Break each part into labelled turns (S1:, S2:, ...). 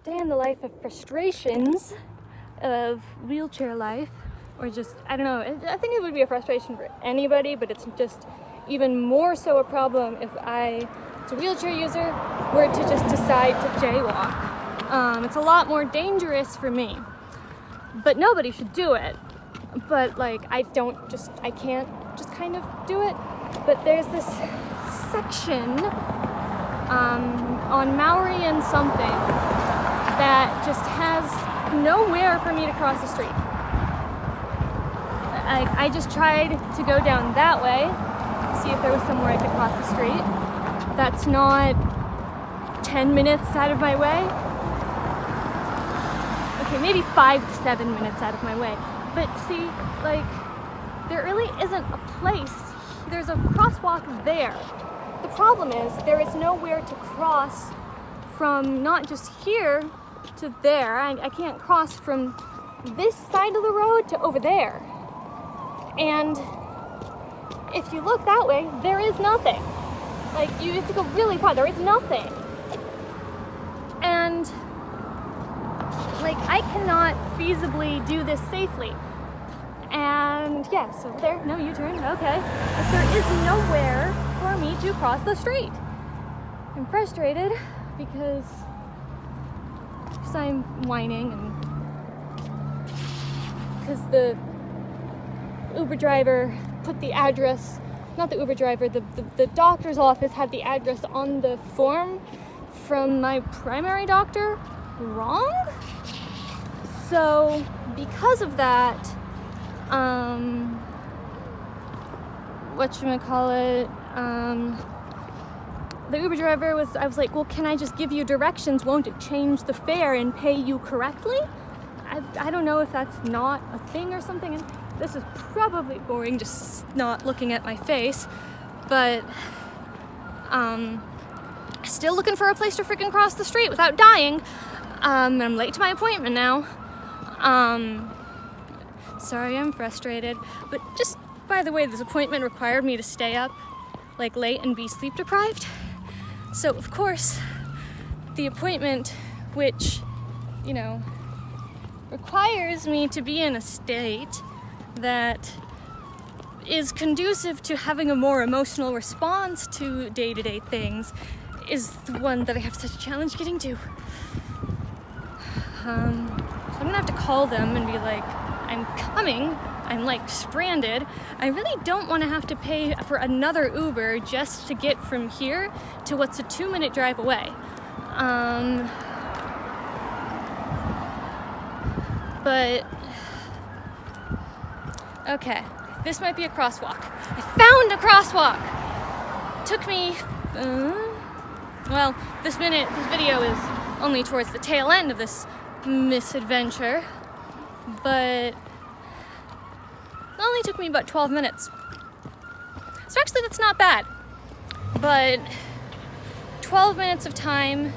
S1: day in the life of frustrations of wheelchair life, or just, I don't know, I think it would be a frustration for anybody, but it's just even more so a problem if I, as a wheelchair user, were to just decide to jaywalk. It's a lot more dangerous for me, but nobody should do it. But like, I can't just kind of do it. But there's this section on Maori and something that just has nowhere for me to cross the street. I just tried to go down that way, see if there was somewhere I could cross the street. That's not 10 minutes out of my way. Okay, maybe 5 to 7 minutes out of my way. But see, like, there really isn't a place. There's a crosswalk there. The problem is there is nowhere to cross from not just here to there. I can't cross from this side of the road to over there. And if you look that way, there is nothing. Like, you have to go really far. There is nothing. And like, I cannot feasibly do this safely. And yes, over there, no U-turn, okay. But there is nowhere for me to cross the street. I'm frustrated because I'm whining and because the Uber driver put the address, not the Uber driver, the doctor's office had the address on the form from my primary doctor wrong. So because of that, the Uber driver I was like, well, can I just give you directions? Won't it change the fare and pay you correctly? I don't know if that's not a thing or something. And this is probably boring, just not looking at my face, but still looking for a place to freaking cross the street without dying. And I'm late to my appointment now. Sorry, I'm frustrated, but just by the way, this appointment required me to stay up like late and be sleep deprived. So of course, the appointment, which, you know, requires me to be in a state that is conducive to having a more emotional response to day-to-day things, is the one that I have such a challenge getting to. So I'm gonna have to call them and be like, I'm coming, I'm like stranded. I really don't want to have to pay for another Uber just to get from here to what's a 2-minute drive away. But okay, this might be a crosswalk. I found a crosswalk. Took me, well, this video is only towards the tail end of this misadventure, but it only took me about 12 minutes. So actually that's not bad, but 12 minutes of time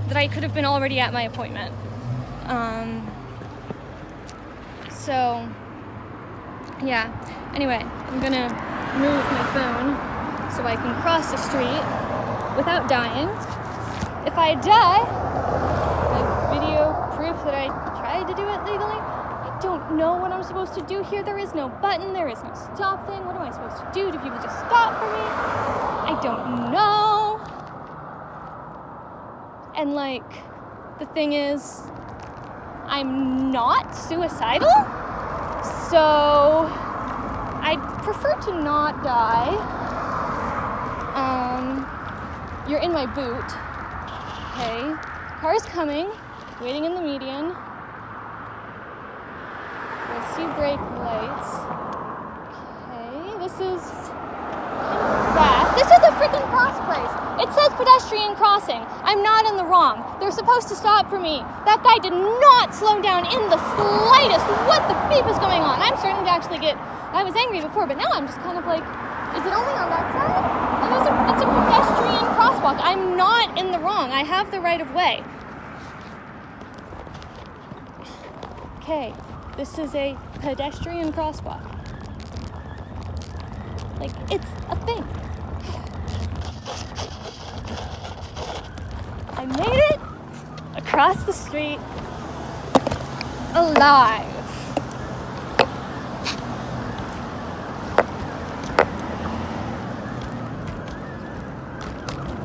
S1: that I could have been already at my appointment. So yeah, anyway, I'm gonna move my phone so I can cross the street without dying. If I die, like video proof that I tried to do it legally. I don't know what I'm supposed to do here. There is no button, there is no stop thing. What am I supposed to do? Do people just stop for me? I don't know. And like, the thing is, I'm not suicidal, so I'd prefer to not die. You're in my boot. Okay, car's coming, waiting in the median. I see brake lights. Okay, this is fast. This is a freaking cross place. It says pedestrian crossing. I'm not in the wrong. They're supposed to stop for me. That guy did not slow down in the slightest. What the beep is going on? I'm starting to actually I was angry before, but now I'm just kind of like, is it only on that side? And it's a pedestrian crosswalk. I'm not in the wrong. I have the right of way. Okay, this is a pedestrian crosswalk. Like, it's a thing. I made it across the street alive.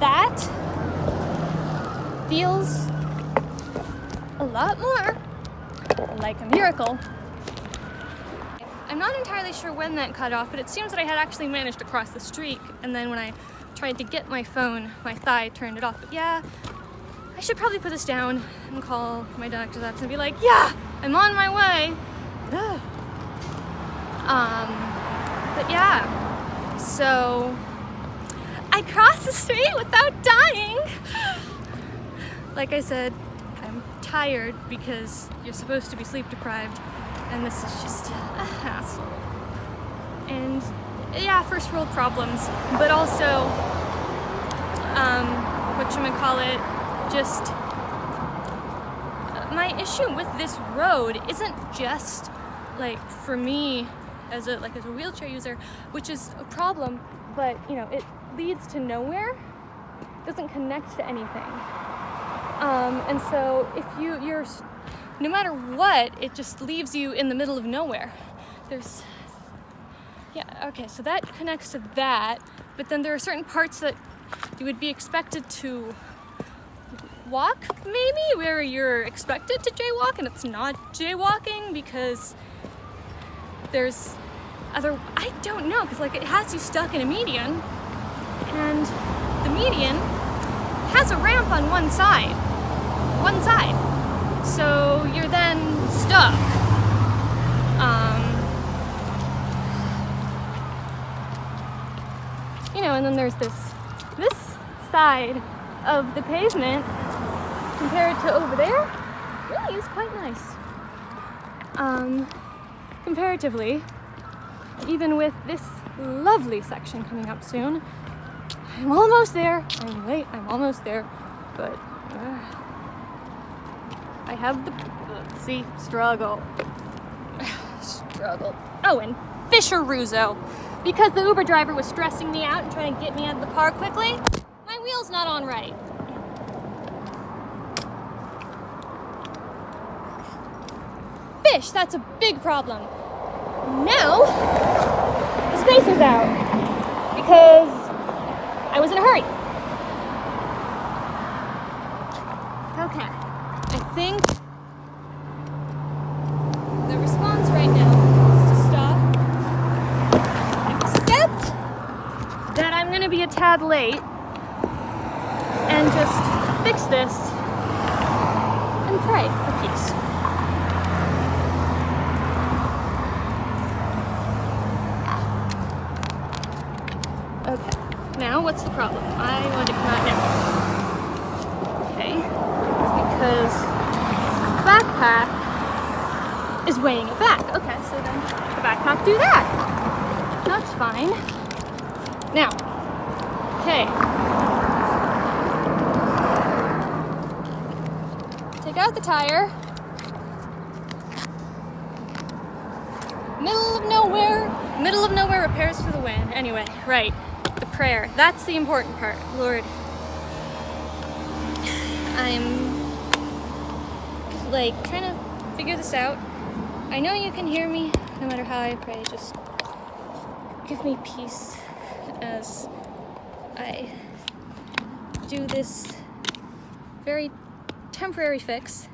S1: That feels a lot more like a miracle. I'm not entirely sure when that cut off, but it seems that I had actually managed to cross the street, and then when I tried to get my phone, my thigh turned it off. But yeah, I should probably put this down and call my doctor's office and be like, yeah, I'm on my way. But yeah, so I crossed the street without dying. Like I said, I'm tired because you're supposed to be sleep deprived, and this is just a hassle. And yeah, first world problems, but also, whatchamacallit, just my issue with this road isn't just like for me as a wheelchair user, which is a problem, but you know, it leads to nowhere, doesn't connect to anything. And so if you're, no matter what, it just leaves you in the middle of nowhere. Yeah, okay, so that connects to that, but then there are certain parts that you would be expected to walk, maybe, where you're expected to jaywalk, and it's not jaywalking because there's I don't know, because like it has you stuck in a median, and the median has a ramp on one side, so you're then stuck. You know, and then there's this side of the pavement compared to over there really is quite nice. Comparatively, even with this lovely section coming up soon, I'm almost there. I'm late, I'm almost there, but I have the, struggle. Oh, and Fisher-Ruzo. Because the Uber driver was stressing me out and trying to get me out of the car quickly, my wheel's not on right. Fish, that's a big problem. Now, the space is out because I was in a hurry. Okay, I think the response right now is to stop, accept that I'm gonna be a tad late, and just fix this and pray for peace. Okay, now what's the problem? I want to come out now. Okay, it's because the backpack is weighing it back. Okay, so then the backpack do that. That's fine. Now, okay. Take out the tire. Middle of nowhere repairs for the win. Anyway, right. The prayer. That's the important part. Lord, I'm like trying to figure this out. I know you can hear me no matter how I pray. Just give me peace as I do this very temporary fix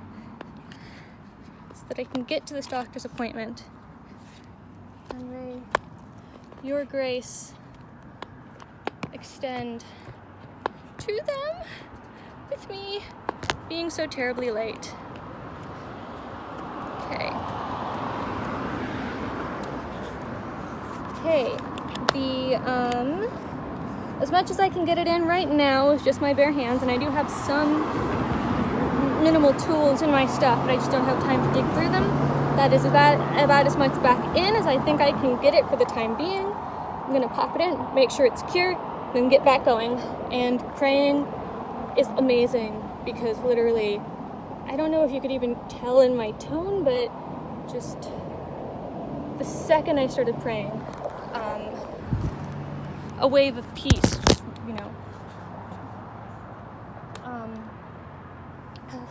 S1: so that I can get to this doctor's appointment. And may your grace extend to them with me being so terribly late. Okay. Okay. As much as I can get it in right now with just my bare hands, and I do have some minimal tools in my stuff, but I just don't have time to dig through them. That is about as much back in as I think I can get it for the time being. I'm gonna pop it in, make sure it's secure, then get back going. And praying is amazing because literally, I don't know if you could even tell in my tone, but just the second I started praying, a wave of peace,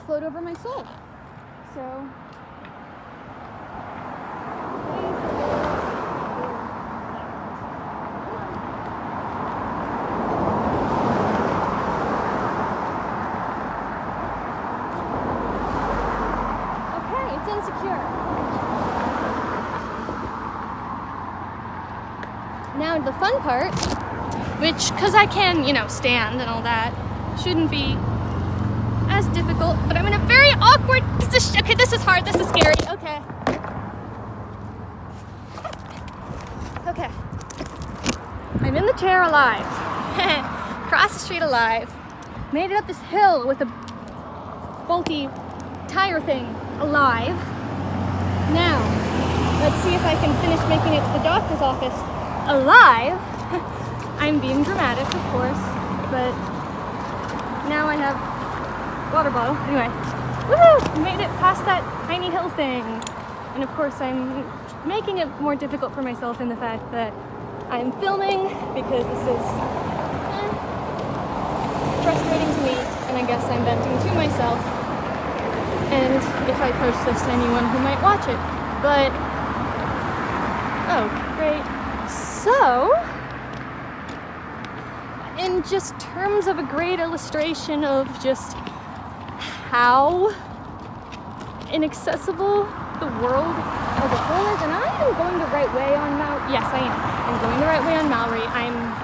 S1: float over my soul. So. Okay, it's insecure. Now the fun part, which, because I can, stand and all that, shouldn't be as difficult, but I'm in a very awkward position. Okay, this is hard, this is scary. Okay. Okay. I'm in the chair alive. Cross the street alive. Made it up this hill with a bulky tire thing alive. Now, let's see if I can finish making it to the doctor's office alive. I'm being dramatic, of course, but now I have water bottle. Anyway, woohoo! Made it past that tiny hill thing. And of course I'm making it more difficult for myself in the fact that I'm filming because this is frustrating to me, and I guess I'm venting to myself. And if I post this to anyone who might watch it. But, oh, great. So, in just terms of a great illustration of just how inaccessible the world as a whole is, and I am going the right way on Maui. Yes, I am. I'm going the right way on Maui. I'm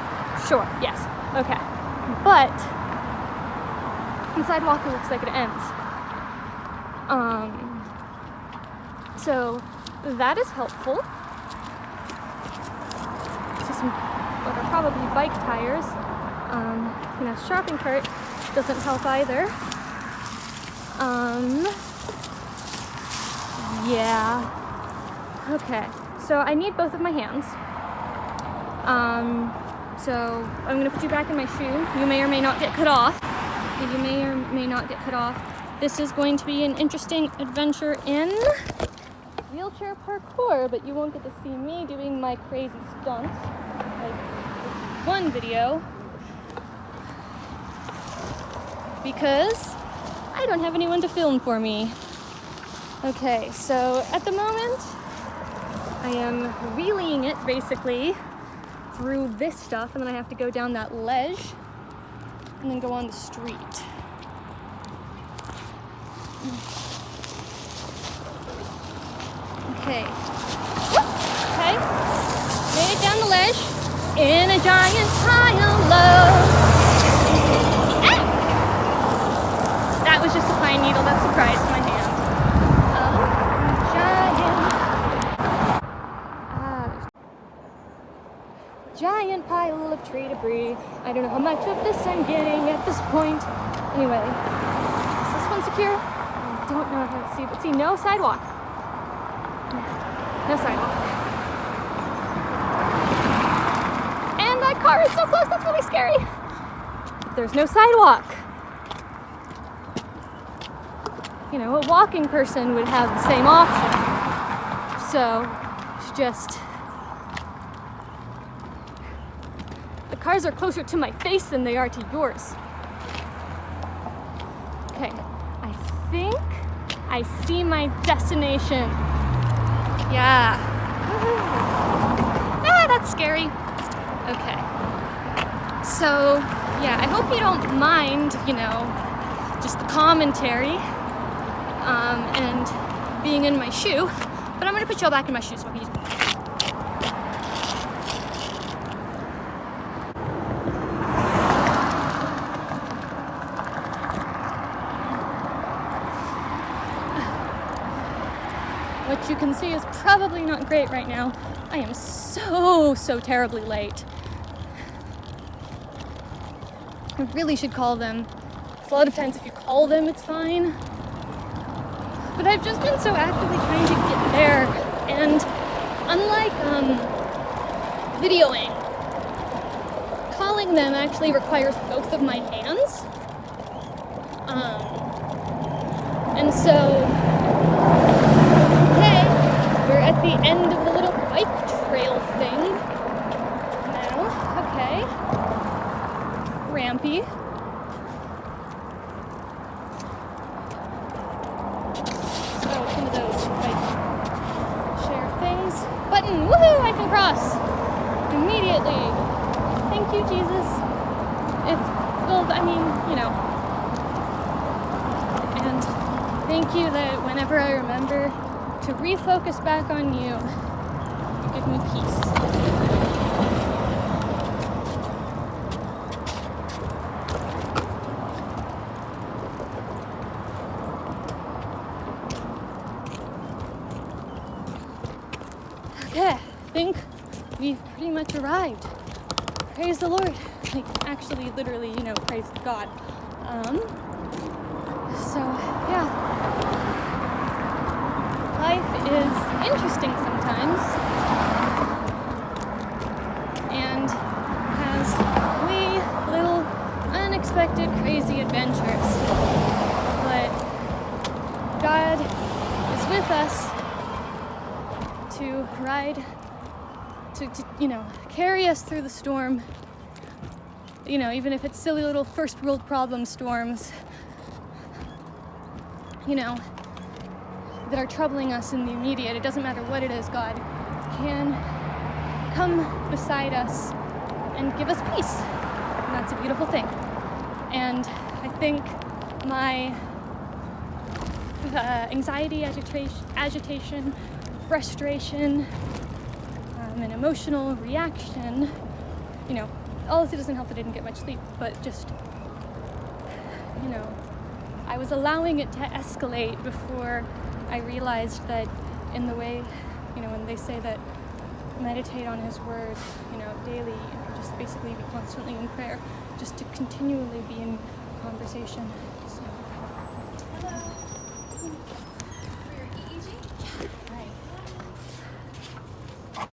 S1: sure. Yes. Okay. But the sidewalk looks like it ends. So that is helpful. See some what are probably bike tires. Shopping cart doesn't help either. Yeah. Okay. So I need both of my hands. So I'm gonna put you back in my shoe. You may or may not get cut off. You may or may not get cut off. This is going to be an interesting adventure in wheelchair parkour, but you won't get to see me doing my crazy stunts like one video because I don't have anyone to film for me. Okay, so at the moment I am wheeling it basically through this stuff, and then I have to go down that ledge and then go on the street. Okay. Okay. Made it down the ledge in a giant pile of... Ah! That was just a pine needle that surprised my hand. Giant pile of tree debris. I don't know how much of this I'm getting at this point. Anyway, is this one secure? I don't know how to see, but see, no sidewalk. No sidewalk. And that car is so close, that's really scary. There's no sidewalk. A walking person would have the same option. So, it's just... The cars are closer to my face than they are to yours. Okay, I think I see my destination. Yeah. Ah, that's scary. Okay. So, yeah, I hope you don't mind, just the commentary, and being in my shoe, but I'm gonna put y'all back in my shoes so I can use them. What you can see is probably not great right now. I am so terribly late. I really should call them. A lot of times if you call them, it's fine. But I've just been so actively trying to get there. And unlike videoing, calling them actually requires both of my hands. And so, we're at the end of the little bike trail thing now. Okay. Rampy. Kitten! Woohoo! I can cross! Immediately. Thank you, Jesus. And thank you that whenever I remember to refocus back on you, you give me peace. Okay, I think we've pretty much arrived. Praise the Lord. Like, actually, literally, praise God. So, yeah. Life is interesting sometimes. And has wee little unexpected crazy adventures. But God is with us to ride, to carry us through the storm, even if it's silly little first world problem storms, that are troubling us in the immediate. It doesn't matter what it is, God can come beside us and give us peace. And that's a beautiful thing. And I think my anxiety, agitation, frustration, an emotional reaction, all of it doesn't help that I didn't get much sleep, but just, I was allowing it to escalate before I realized that in the way, when they say that meditate on His Word, daily, just basically be constantly in prayer, just to continually be in conversation.